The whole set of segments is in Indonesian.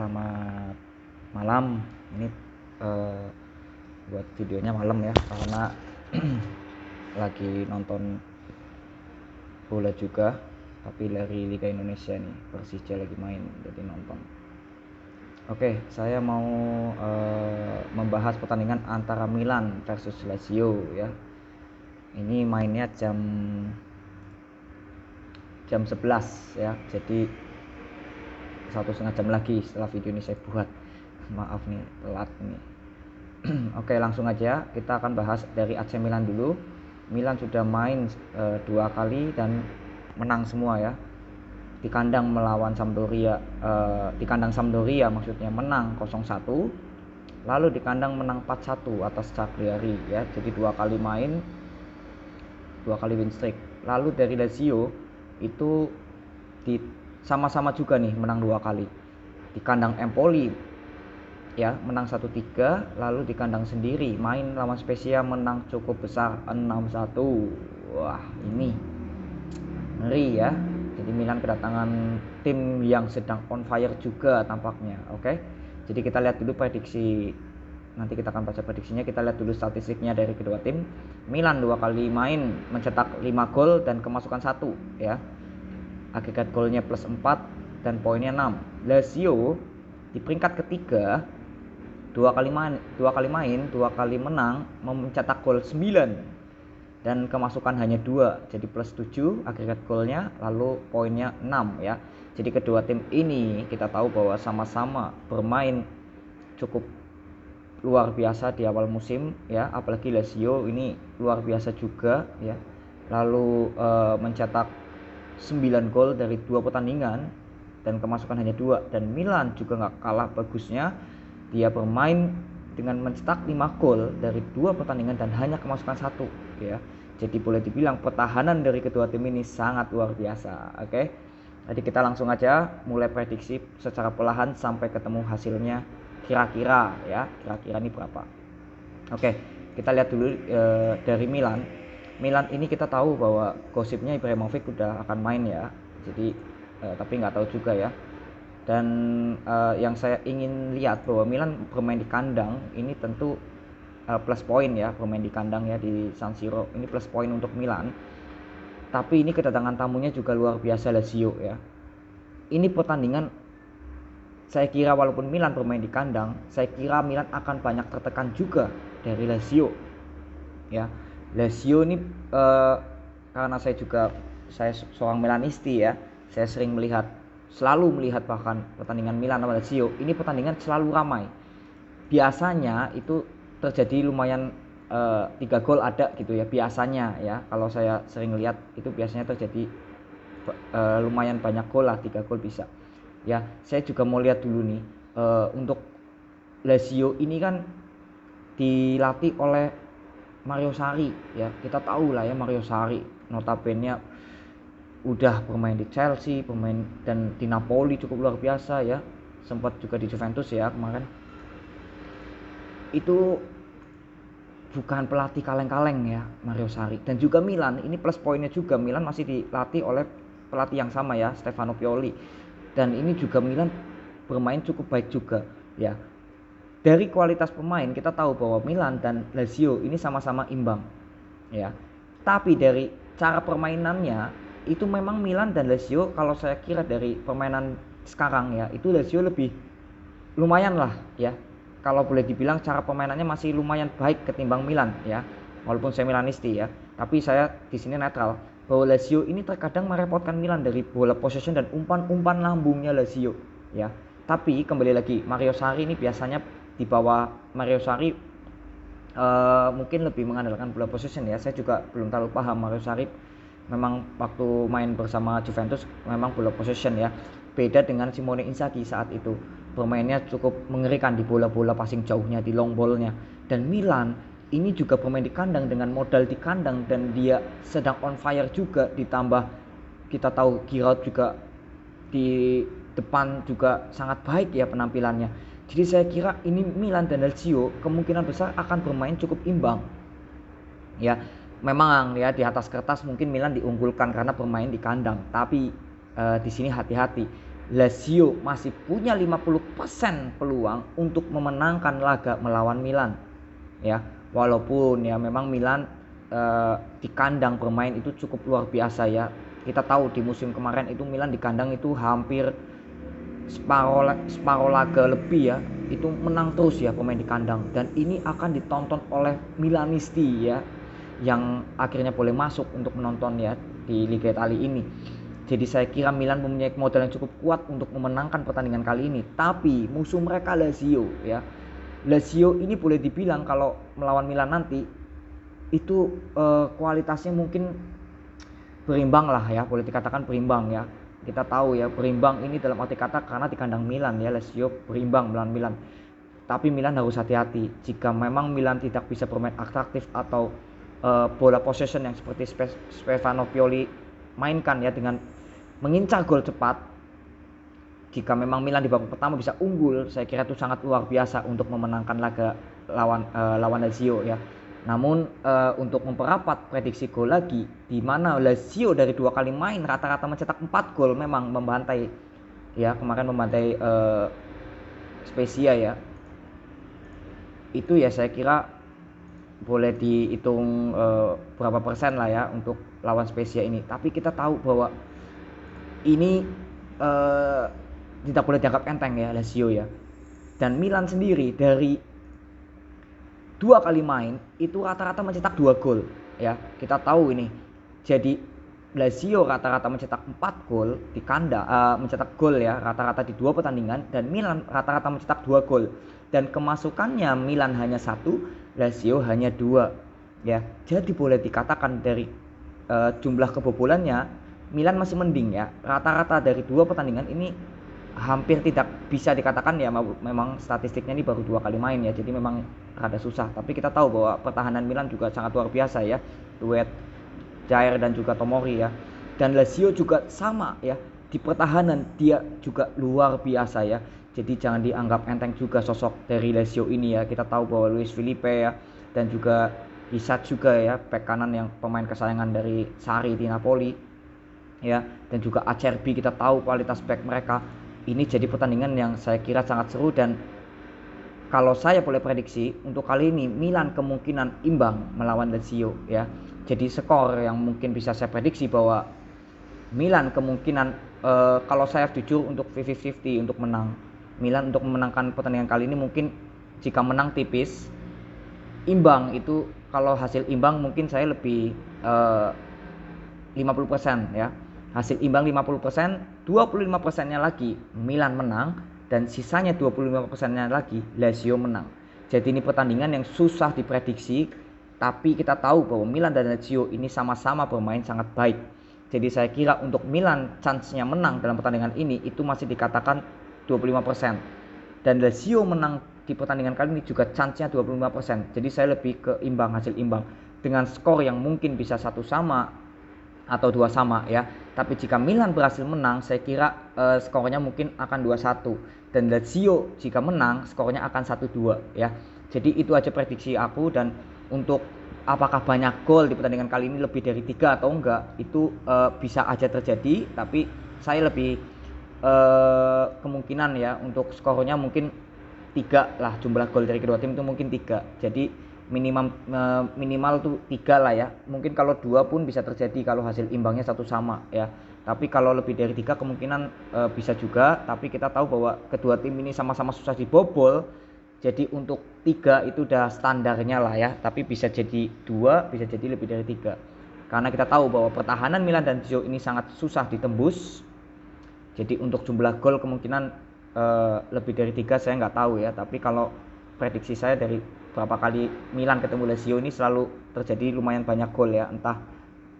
Selamat malam. Ini buat videonya malam ya, karena lagi nonton bola juga, tapi dari Liga Indonesia nih, Persija lagi main, jadi nonton. Oke, saya mau membahas pertandingan antara Milan versus Lazio ya. Ini mainnya jam 11 ya, jadi 1,5 jam lagi setelah video ini saya buat. Maaf nih, telat nih. Oke, langsung aja kita akan bahas dari AC Milan dulu. Milan sudah main 2 kali dan menang semua ya. Di kandang melawan Sampdoria, di kandang Sampdoria maksudnya menang 0-1. Lalu di kandang menang 4-1 atas Cagliari ya. Jadi 2 kali main, 2 kali win streak. Lalu dari Lazio itu sama-sama juga nih menang 2 kali. Di kandang Empoli ya menang 1-3, lalu di kandang sendiri main lawan Spezia menang cukup besar 6-1. Wah, ini ngeri ya. Jadi Milan kedatangan tim yang sedang on fire juga tampaknya. Oke. Jadi kita lihat dulu prediksi. Nanti kita akan baca prediksinya. Kita lihat dulu statistiknya dari kedua tim. Milan 2 kali main mencetak 5 gol dan kemasukan 1 ya. Agregat golnya plus 4 dan poinnya 6. Lazio di peringkat ketiga 2 kali main, 2 kali menang, mencetak gol 9 dan kemasukan hanya 2, jadi plus 7 agregat golnya, lalu poinnya 6 ya. Jadi kedua tim ini kita tahu bahwa sama-sama bermain cukup luar biasa di awal musim ya, apalagi Lazio ini luar biasa juga ya. Lalu mencetak 9 gol dari 2 pertandingan dan kemasukan hanya 2. Dan Milan juga gak kalah bagusnya, dia bermain dengan mencetak 5 gol dari 2 pertandingan dan hanya kemasukan 1 ya. Jadi boleh dibilang pertahanan dari kedua tim ini sangat luar biasa. Oke. Jadi kita langsung aja mulai prediksi secara perlahan sampai ketemu hasilnya kira-kira ya. Kira-kira ini berapa. Oke, kita lihat dulu dari Milan. Milan ini kita tahu bahwa gosipnya Ibrahimovic udah akan main ya. Jadi tapi nggak tahu juga ya. Dan yang saya ingin lihat bahwa Milan bermain di kandang ini tentu plus poin ya, bermain di kandang ya di San Siro. Ini plus poin untuk Milan. Tapi ini kedatangan tamunya juga luar biasa, Lazio ya. Ini pertandingan saya kira walaupun Milan bermain di kandang, saya kira Milan akan banyak tertekan juga dari Lazio ya. Lazio ini karena saya seorang Milanisti ya, saya selalu melihat bahkan pertandingan Milan sama Lazio, ini pertandingan selalu ramai. Biasanya itu terjadi lumayan 3 gol ada gitu ya, biasanya ya. Kalau saya sering lihat itu biasanya terjadi lumayan banyak gol lah, 3 gol bisa. Ya, saya juga mau lihat dulu nih untuk Lazio ini kan dilatih oleh Mario Sarri ya. Kita tahu lah ya, Mario Sarri notabene udah bermain di Chelsea, bermain dan di Napoli cukup luar biasa ya. Sempat juga di Juventus ya kemarin. Itu bukan pelatih kaleng-kaleng ya Mario Sarri. Dan juga Milan, ini plus poinnya juga, Milan masih dilatih oleh pelatih yang sama ya, Stefano Pioli. Dan ini juga Milan bermain cukup baik juga ya. Dari kualitas pemain kita tahu bahwa Milan dan Lazio ini sama-sama imbang ya. Tapi dari cara permainannya itu memang Milan dan Lazio, kalau saya kira dari permainan sekarang ya, itu Lazio lebih lumayan lah ya. Kalau boleh dibilang cara permainannya masih lumayan baik ketimbang Milan ya. Walaupun saya Milanisti ya, tapi saya di sini netral bahwa Lazio ini terkadang merepotkan Milan dari bola possession dan umpan-umpan lambungnya Lazio ya. Tapi kembali lagi, Mario Sarri ini biasanya di bawah Mario Sarri mungkin lebih mengandalkan bola possession ya. Saya juga belum terlalu paham Mario Sarri. Memang waktu main bersama Juventus memang bola possession ya. Beda dengan Simone Inzaghi saat itu. Bermainnya cukup mengerikan di bola-bola passing jauhnya, di long ball-nya. Dan Milan ini juga bermain di kandang dengan modal di kandang dan dia sedang on fire juga, ditambah kita tahu Giroud juga di depan juga sangat baik ya penampilannya. Jadi saya kira ini Milan dan Lazio kemungkinan besar akan bermain cukup imbang. Ya, memang ya di atas kertas mungkin Milan diunggulkan karena bermain di kandang, tapi di sini hati-hati. Lazio masih punya 50% peluang untuk memenangkan laga melawan Milan. Ya, walaupun ya memang Milan di kandang bermain itu cukup luar biasa ya. Kita tahu di musim kemarin itu Milan di kandang itu hampir separuh laga lebih ya, itu menang terus ya pemain di kandang, dan ini akan ditonton oleh Milanisti ya, yang akhirnya boleh masuk untuk menonton ya di Liga Italia ini. Jadi saya kira Milan mempunyai modal yang cukup kuat untuk memenangkan pertandingan kali ini. Tapi musuh mereka Lazio ya. Lazio ini boleh dibilang kalau melawan Milan nanti itu kualitasnya mungkin berimbang lah ya, boleh dikatakan berimbang ya. Kita tahu ya, berimbang ini dalam arti kata karena di kandang Milan ya, Lazio berimbang melawan Milan. Tapi Milan harus hati-hati jika memang Milan tidak bisa bermain atraktif atau bola possession yang seperti Stefano Pioli mainkan ya, dengan mengincar gol cepat. Jika memang Milan di babak pertama bisa unggul, saya kira itu sangat luar biasa untuk memenangkan laga lawan Lazio ya. Namun untuk memperrapat prediksi gol lagi, di mana Lazio dari 2 kali main rata-rata mencetak 4 gol, memang membantai ya, kemarin membantai Spezia ya. Itu ya saya kira boleh dihitung berapa persen lah ya untuk lawan Spezia ini. Tapi kita tahu bahwa ini tidak boleh dianggap enteng ya Lazio ya. Dan Milan sendiri dari 2 kali main itu rata-rata mencetak 2 gol ya. Kita tahu ini. Jadi Lazio rata-rata mencetak 4 gol di kandang, mencetak gol ya rata-rata di 2 pertandingan, dan Milan rata-rata mencetak 2 gol. Dan kemasukannya Milan hanya 1, Lazio hanya 2 ya. Jadi boleh dikatakan dari jumlah kebobolannya Milan masih mending ya. Rata-rata dari 2 pertandingan ini hampir tidak bisa dikatakan ya, memang statistiknya ini baru 2 kali main ya, jadi memang rada susah. Tapi kita tahu bahwa pertahanan Milan juga sangat luar biasa ya, duet Jair dan juga Tomori ya. Dan Lazio juga sama ya, di pertahanan dia juga luar biasa ya. Jadi jangan dianggap enteng juga sosok dari Lazio ini ya. Kita tahu bahwa Luis Felipe ya, dan juga Isak juga ya, bek kanan yang pemain kesayangan dari Sarri di Napoli ya, dan juga Acerbi. Kita tahu kualitas back mereka. Ini jadi pertandingan yang saya kira sangat seru, dan kalau saya boleh prediksi untuk kali ini Milan kemungkinan imbang melawan Lazio ya. Jadi skor yang mungkin bisa saya prediksi bahwa Milan kemungkinan kalau saya jujur untuk 50-50 untuk menang. Milan untuk memenangkan pertandingan kali ini mungkin jika menang tipis. Imbang itu, kalau hasil imbang mungkin saya lebih 50% ya. Hasil imbang 50%, 25%-nya lagi Milan menang, dan sisanya 25%-nya lagi Lazio menang. Jadi ini pertandingan yang susah diprediksi, tapi kita tahu bahwa Milan dan Lazio ini sama-sama bermain sangat baik. Jadi saya kira untuk Milan chance-nya menang dalam pertandingan ini itu masih dikatakan 25%. Dan Lazio menang di pertandingan kali ini juga chance-nya 25%. Jadi saya lebih ke imbang, hasil imbang dengan skor yang mungkin bisa 1 sama atau 2 sama ya. Tapi jika Milan berhasil menang, saya kira skornya mungkin akan 2-1, dan Lazio jika menang skornya akan 1-2 ya. Jadi itu aja prediksi aku. Dan untuk apakah banyak gol di pertandingan kali ini lebih dari 3 atau enggak, itu bisa aja terjadi, tapi saya lebih kemungkinan ya untuk skornya mungkin 3 lah, jumlah gol dari kedua tim itu mungkin 3. Jadi minimal tuh 3 lah ya. Mungkin kalau 2 pun bisa terjadi kalau hasil imbangnya 1 sama ya. Tapi kalau lebih dari 3 kemungkinan bisa juga. Tapi kita tahu bahwa kedua tim ini sama-sama susah dibobol. Jadi untuk 3 itu udah standarnya lah ya. Tapi bisa jadi 2, bisa jadi lebih dari 3. Karena kita tahu bahwa pertahanan Milan dan Lazio ini sangat susah ditembus. Jadi untuk jumlah gol kemungkinan lebih dari 3 saya nggak tahu ya. Tapi kalau prediksi saya dari berapa kali Milan ketemu Lazio ini selalu terjadi lumayan banyak gol ya, entah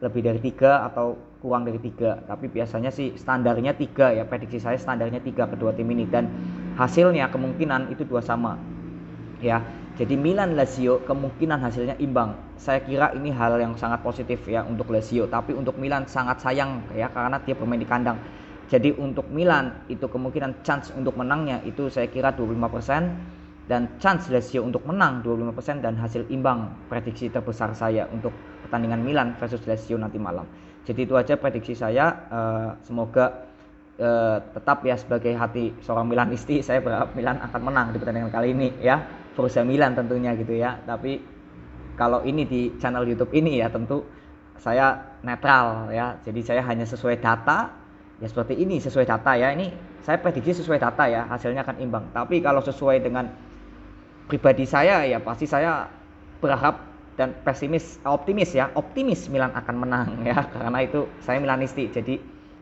lebih dari 3 atau kurang dari 3. Tapi biasanya sih standarnya 3 ya, prediksi saya standarnya 3 kedua tim ini, dan hasilnya kemungkinan itu 2 sama ya. Jadi Milan Lazio kemungkinan hasilnya imbang. Saya kira ini hal yang sangat positif ya untuk Lazio, tapi untuk Milan sangat sayang ya karena dia bermain di kandang. Jadi untuk Milan itu kemungkinan chance untuk menangnya itu saya kira 25%. Dan chance Lazio untuk menang 25%, dan hasil imbang prediksi terbesar saya untuk pertandingan Milan versus Lazio nanti malam. Jadi itu aja prediksi saya. Semoga tetap ya sebagai hati seorang Milanisti, saya berharap Milan akan menang di pertandingan kali ini ya, Forza Milan tentunya gitu ya. Tapi kalau ini di channel YouTube ini ya tentu saya netral ya, jadi saya hanya sesuai data ya, seperti ini sesuai data ya, ini saya prediksi sesuai data ya, hasilnya akan imbang. Tapi kalau sesuai dengan pribadi saya ya pasti saya berharap dan optimis Milan akan menang ya, karena itu saya Milanisti. Jadi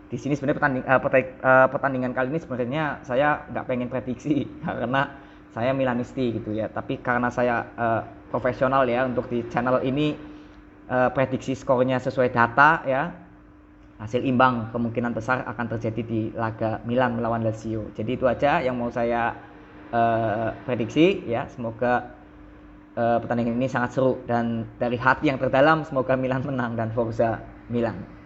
di sini sebenarnya pertandingan kali ini sebenarnya saya nggak pengen prediksi karena saya Milanisti gitu ya. Tapi karena saya profesional ya untuk di channel ini, prediksi skornya sesuai data ya, hasil imbang kemungkinan besar akan terjadi di laga Milan melawan Lazio. Jadi itu aja yang mau saya prediksi ya. Semoga pertandingan ini sangat seru dan dari hati yang terdalam semoga Milan menang dan Forza Milan.